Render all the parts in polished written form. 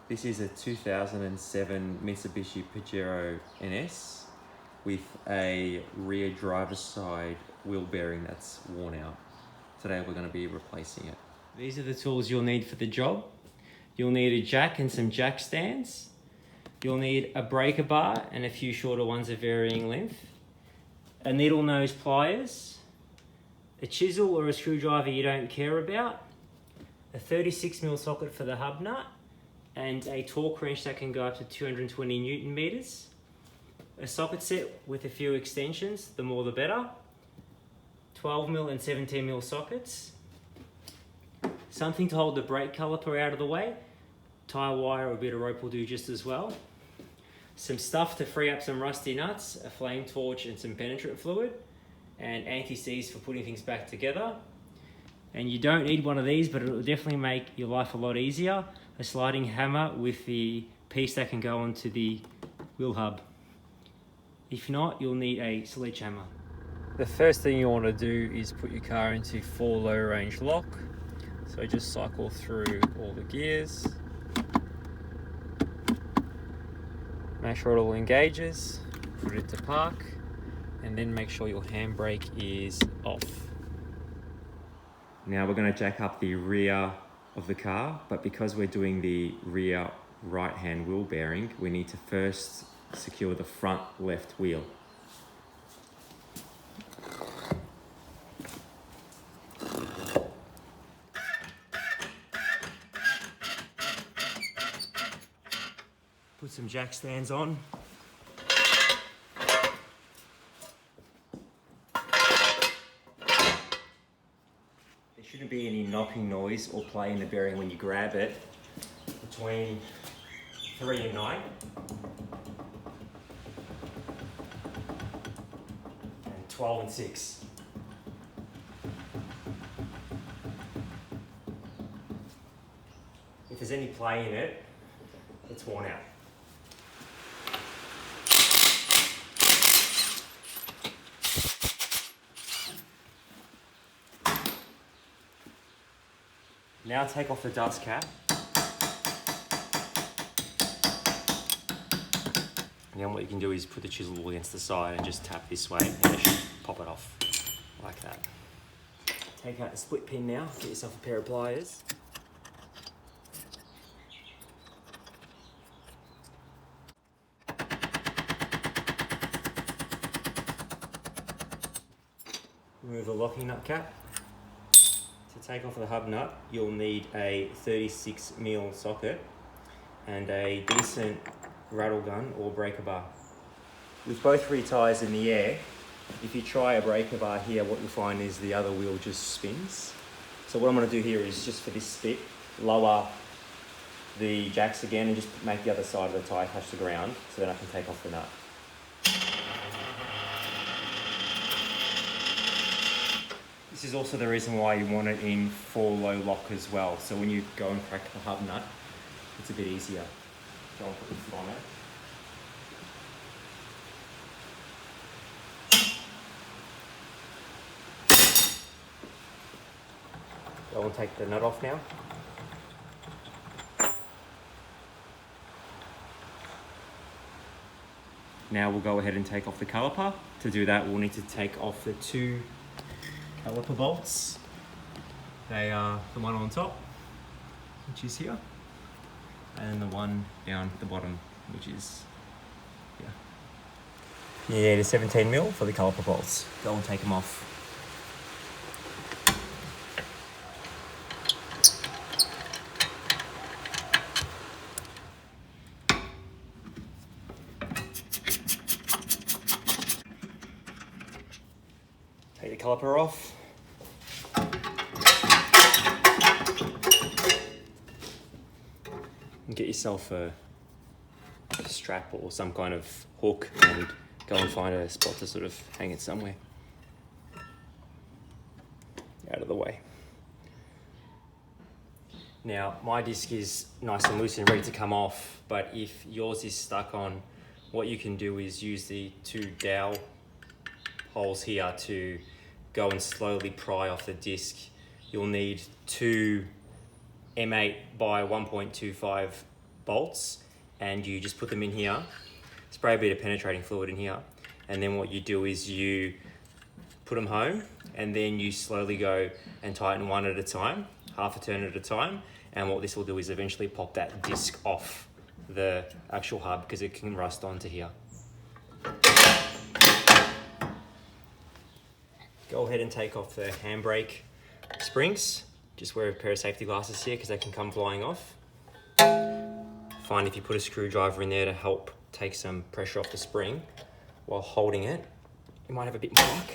This is a 2007 Mitsubishi Pajero NS with a rear driver's side wheel bearing that's worn out. Today we're going to be replacing it. These are the tools you'll need for the job. You'll need a jack and some jack stands. You'll need a breaker bar and a few shorter ones of varying length. A needle nose pliers. A chisel or a screwdriver you don't care about. A 36mm socket for the hub nut. And a torque wrench that can go up to 220 Newton meters. A socket set with a few extensions, the more the better. 12mm and 17mm sockets. Something to hold the brake caliper out of the way. Tire wire or a bit of rope will do just as well. Some stuff to free up some rusty nuts, a flame torch and some penetrant fluid. And anti-seize for putting things back together. And you don't need one of these, but it will definitely make your life a lot easier. A sliding hammer with the piece that can go onto the wheel hub. If not, you'll need a sledgehammer. The first thing you want to do is put your car into full low range lock. So just cycle through all the gears. Make sure it all engages, put it to park, and then make sure your handbrake is off. Now we're going to jack up the rear of the car, but because we're doing the rear right hand wheel bearing, we need to first secure the front left wheel. Put some jack stands on. There shouldn't be any knocking noise or play in the bearing when you grab it. Between 3 and 9. And 12 and 6. If there's any play in it, it's worn out. Now take off the dust cap. And then what you can do is put the chisel against the side and just tap this way and it should pop it off like that. Take out the split pin now, get yourself a pair of pliers. Remove the locking nut cap. To take off the hub nut, you'll need a 36mm socket and a decent rattle gun or breaker bar. With both rear tyres in the air, if you try a breaker bar here, what you'll find is the other wheel just spins. So what I'm going to do here is just for this bit, lower the jacks again and just make the other side of the tyre touch the ground so then I can take off the nut. This is also the reason why you want it in full low lock as well. So when you go and crack the hub nut, it's a bit easier. Go and put your foot on it. Go and take the nut off now. Now we'll go ahead and take off the caliper. To do that, we'll need to take off the 2 caliper bolts. They are the one on top, which is here, and the one down the bottom, which is here. Yeah, the 17mm for the caliper bolts. Go and take them off. Take the caliper off. And get yourself a strap or some kind of hook and go and find a spot to sort of hang it somewhere. Out of the way. Now, my disc is nice and loose and ready to come off, but if yours is stuck on, what you can do is use the 2 dowel holes here to go and slowly pry off the disc. You'll need 2 M8 by 1.25 bolts, and you just put them in here, spray a bit of penetrating fluid in here, and then what you do is you put them home, and then you slowly go and tighten one at a time, half a turn at a time, and what this will do is eventually pop that disc off the actual hub because it can rust onto here. Go ahead and take off the handbrake springs. Just wear a pair of safety glasses here because they can come flying off. Find if you put a screwdriver in there to help take some pressure off the spring while holding it, you might have a bit more luck.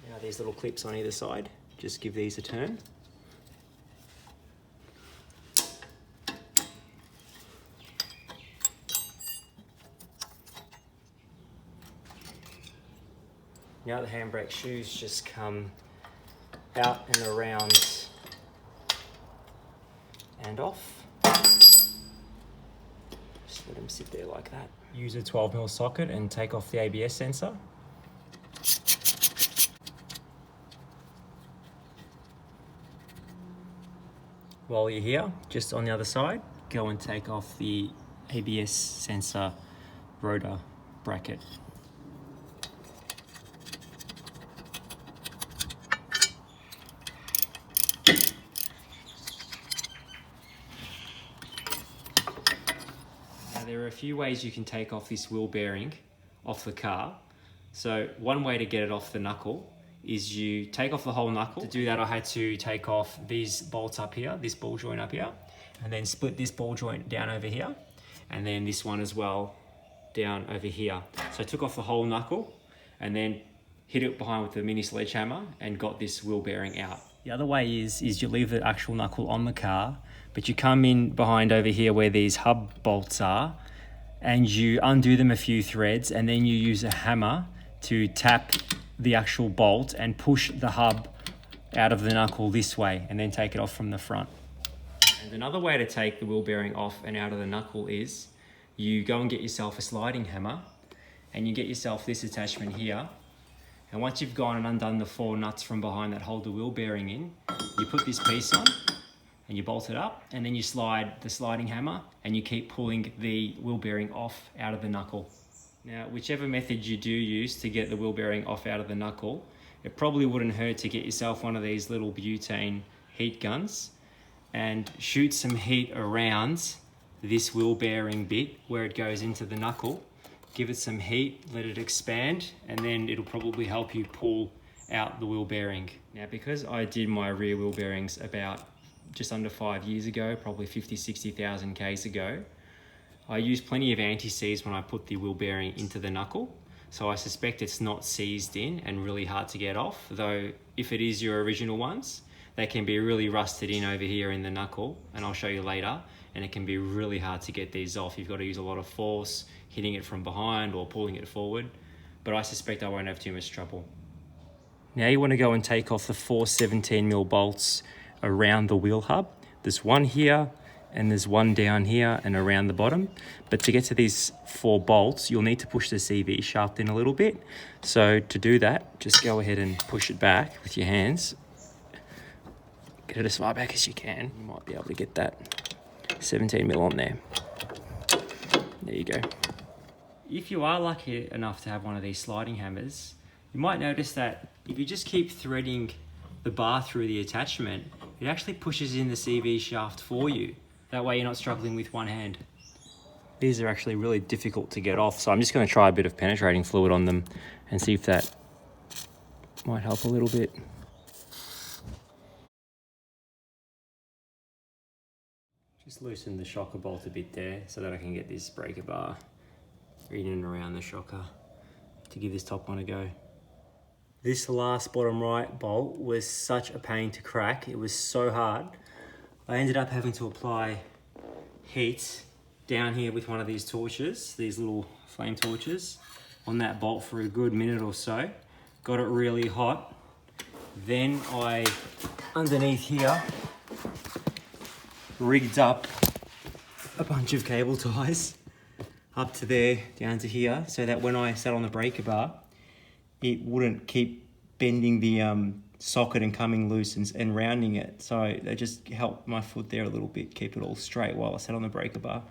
Now these little clips on either side, just give these a turn. Now the handbrake shoes just come out and around and off. Just let them sit there like that. Use a 12mm socket and take off the ABS sensor. While you're here, just on the other side, go and take off the ABS sensor rotor bracket. There are a few ways you can take off this wheel bearing off the car. So one way to get it off the knuckle is you take off the whole knuckle. To do that, I had to take off these bolts up here, this ball joint up here, and then split this ball joint down over here, and then this one as well down over here. So I took off the whole knuckle and then hit it behind with the mini sledgehammer and got this wheel bearing out. The other way is you leave the actual knuckle on the car, but you come in behind over here where these hub bolts are, and you undo them a few threads, and then you use a hammer to tap the actual bolt and push the hub out of the knuckle this way, and then take it off from the front. And another way to take the wheel bearing off and out of the knuckle is you go and get yourself a sliding hammer, and you get yourself this attachment here. And once you've gone and undone the 4 nuts from behind that hold the wheel bearing in, you put this piece on and you bolt it up, and then you slide the sliding hammer and you keep pulling the wheel bearing off out of the knuckle. Now, whichever method you do use to get the wheel bearing off out of the knuckle, it probably wouldn't hurt to get yourself one of these little butane heat guns and shoot some heat around this wheel bearing bit where it goes into the knuckle. Give it some heat, let it expand, and then it'll probably help you pull out the wheel bearing. Now, because I did my rear wheel bearings about just under 5 years ago, probably 50,000-60,000 Ks ago, I used plenty of anti-seize when I put the wheel bearing into the knuckle. So I suspect it's not seized in and really hard to get off, though if it is your original ones, they can be really rusted in over here in the knuckle, and I'll show you later, and it can be really hard to get these off. You've got to use a lot of force, hitting it from behind or pulling it forward, but I suspect I won't have too much trouble. Now you want to go and take off the 4 17mm bolts around the wheel hub. There's one here, and there's one down here and around the bottom. But to get to these 4 bolts, you'll need to push the CV shaft in a little bit. So to do that, just go ahead and push it back with your hands. Get it as far back as you can. You might be able to get that 17mm on there. There you go. If you are lucky enough to have one of these sliding hammers, you might notice that if you just keep threading the bar through the attachment, it actually pushes in the CV shaft for you. That way you're not struggling with one hand. These are actually really difficult to get off, so I'm just going to try a bit of penetrating fluid on them and see if that might help a little bit. Just loosen the shocker bolt a bit there so that I can get this breaker bar in and around the shocker to give this top one a go. This last bottom right bolt was such a pain to crack. It was so hard. I ended up having to apply heat down here with one of these torches, these little flame torches, on that bolt for a good minute or so. Got it really hot. Then I, underneath here, rigged up a bunch of cable ties up to there, down to here, so that when I sat on the breaker bar, it wouldn't keep bending the socket and coming loose and rounding it. So they just helped my foot there a little bit, keep it all straight while I sat on the breaker bar.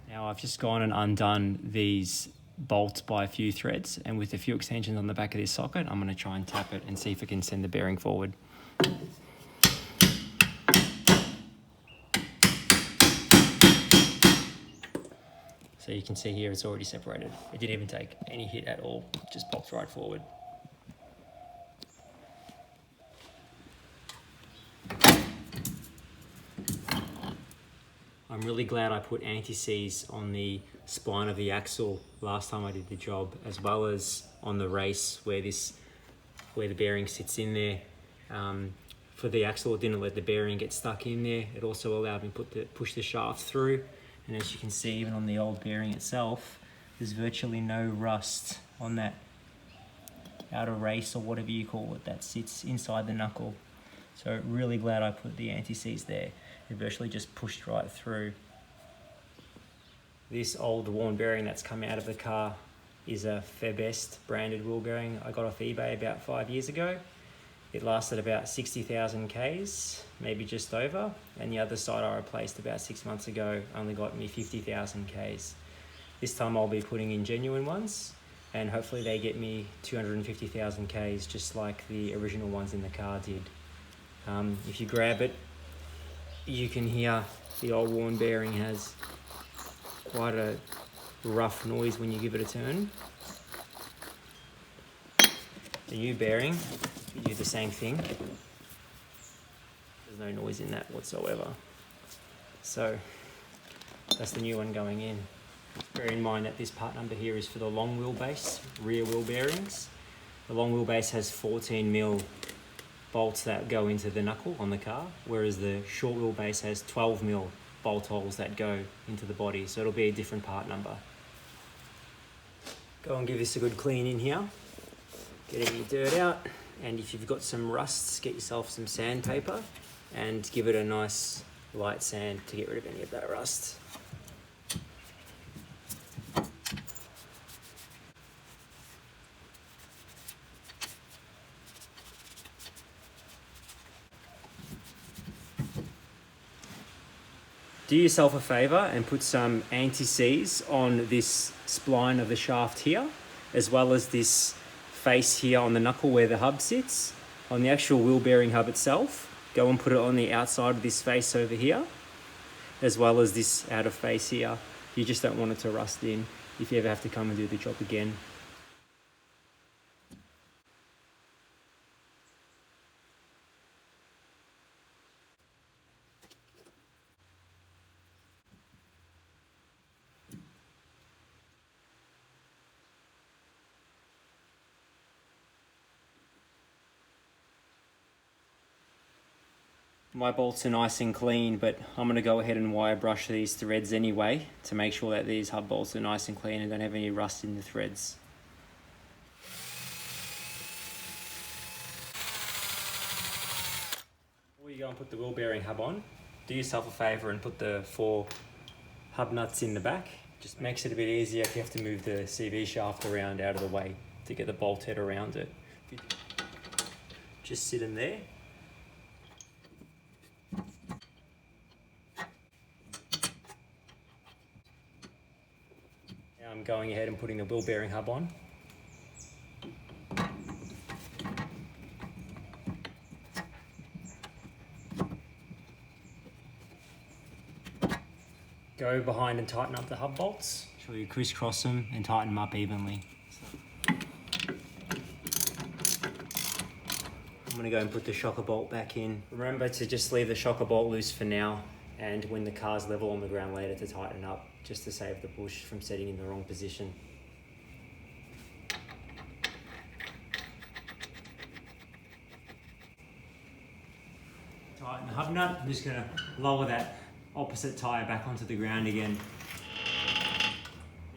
Now I've just gone and undone these bolts by a few threads, and with a few extensions on the back of this socket, I'm going to try and tap it and see if it can send the bearing forward. So you can see here it's already separated. It didn't even take any hit at all, it just pops right forward. I'm really glad I put anti-seize on the spine of the axle last time I did the job, as well as on the race where the bearing sits in there. For the axle, it didn't let the bearing get stuck in there. It also allowed me to push the shaft through. And as you can see, even on the old bearing itself, there's virtually no rust on that outer race or whatever you call it that sits inside the knuckle. So really glad I put the anti-seize there. It virtually just pushed right through. This old worn bearing that's come out of the car is a Febest branded wheel bearing I got off eBay about 5 years ago. It lasted about 60,000 Ks, maybe just over, and the other side I replaced about 6 months ago only got me 50,000 Ks. This time I'll be putting in genuine ones, and hopefully they get me 250,000 Ks just like the original ones in the car did. If you grab it, you can hear the old worn bearing has quite a rough noise when you give it a turn. The new bearing, you do the same thing. There's no noise in that whatsoever. So that's the new one going in. Bear in mind that this part number here is for the long wheelbase, rear wheel bearings. The long wheelbase has 14mm bolts that go into the knuckle on the car, whereas the short wheelbase has 12mm bolt holes that go into the body, so it'll be a different part number. Go and give this a good clean in here. Get any dirt out, and if you've got some rusts, get yourself some sandpaper and give it a nice light sand to get rid of any of that rust. Do yourself a favour and put some anti-seize on this spline of the shaft here, as well as this face here on the knuckle where the hub sits. On the actual wheel bearing hub itself, go and put it on the outside of this face over here, as well as this outer face here. You just don't want it to rust in if you ever have to come and do the job again. My bolts are nice and clean, but I'm going to go ahead and wire brush these threads anyway to make sure that these hub bolts are nice and clean and don't have any rust in the threads. Before you go and put the wheel bearing hub on, do yourself a favour and put the 4 hub nuts in the back. Just makes it a bit easier if you have to move the CV shaft around out of the way to get the bolt head around it. Just sit in there. Now I'm going ahead and putting the wheel bearing hub on. Go behind and tighten up the hub bolts. Make sure you crisscross them and tighten them up evenly. I'm going to go and put the shocker bolt back in. Remember to just leave the shocker bolt loose for now, and when the car's level on the ground later to tighten up, just to save the bush from setting in the wrong position. Tighten the hub nut. I'm just going to lower that opposite tyre back onto the ground again.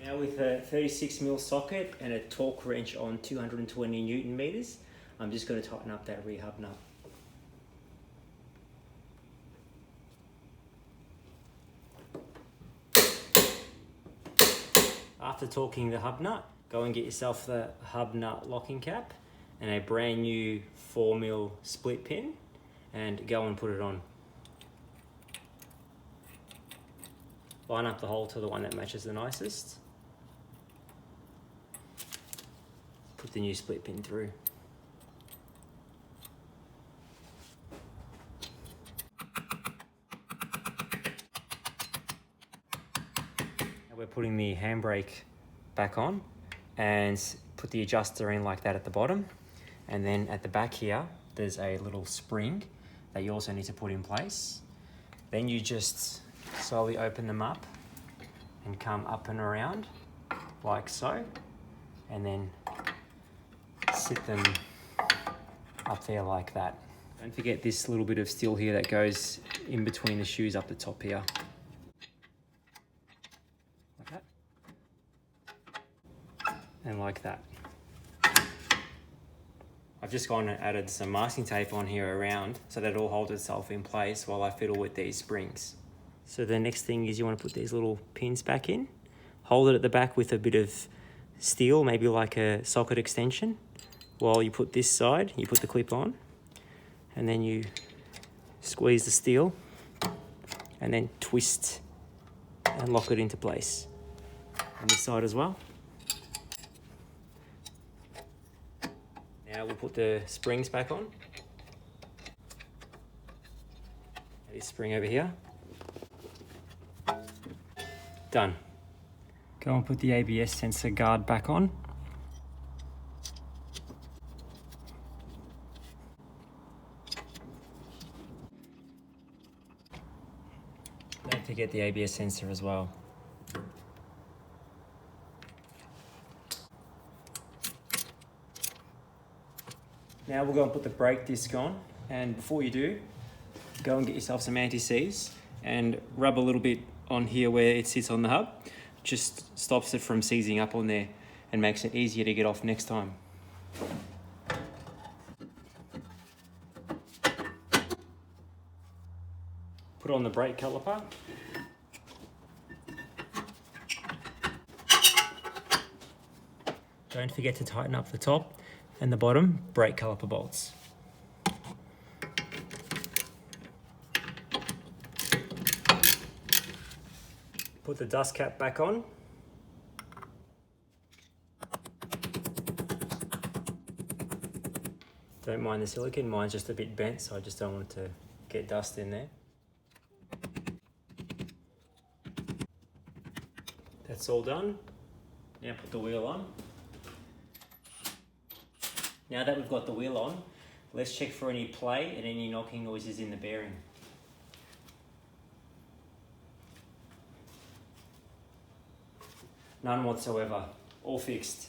Now with a 36mm socket and a torque wrench on 220 Newton meters, I'm just going to tighten up that rear hub nut. After torquing the hub nut, go and get yourself the hub nut locking cap and a brand new 4mm split pin and go and put it on. Line up the hole to the one that matches the nicest. Put the new split pin through. Now we're putting the handbrake back on and put the adjuster in like that at the bottom. And then at the back here, there's a little spring that you also need to put in place. Then you just slowly open them up and come up and around like so. And then sit them up there like that. Don't forget this little bit of steel here that goes in between the shoes up the top here. Like that. And like that. I've just gone and added some masking tape on here around so that it all holds itself in place while I fiddle with these springs. So the next thing is you want to put these little pins back in. Hold it at the back with a bit of steel, maybe like a socket extension. While you put this side, you put the clip on, and then you squeeze the steel and then twist and lock it into place. On this side as well. Now we'll put the springs back on. This spring over here. Done. Go and put the ABS sensor guard back on. Don't forget the ABS sensor as well. Now we'll go and put the brake disc on, and before you do, go and get yourself some anti-seize and rub a little bit on here where it sits on the hub. Just stops it from seizing up on there and makes it easier to get off next time. Put on the brake caliper. Don't forget to tighten up the top and the bottom brake caliper bolts. Put the dust cap back on. Don't mind the silicone, mine's just a bit bent, so I just don't want it to get dust in there. That's all done. Now put the wheel on. Now that we've got the wheel on, let's check for any play and any knocking noises in the bearing. None whatsoever, all fixed.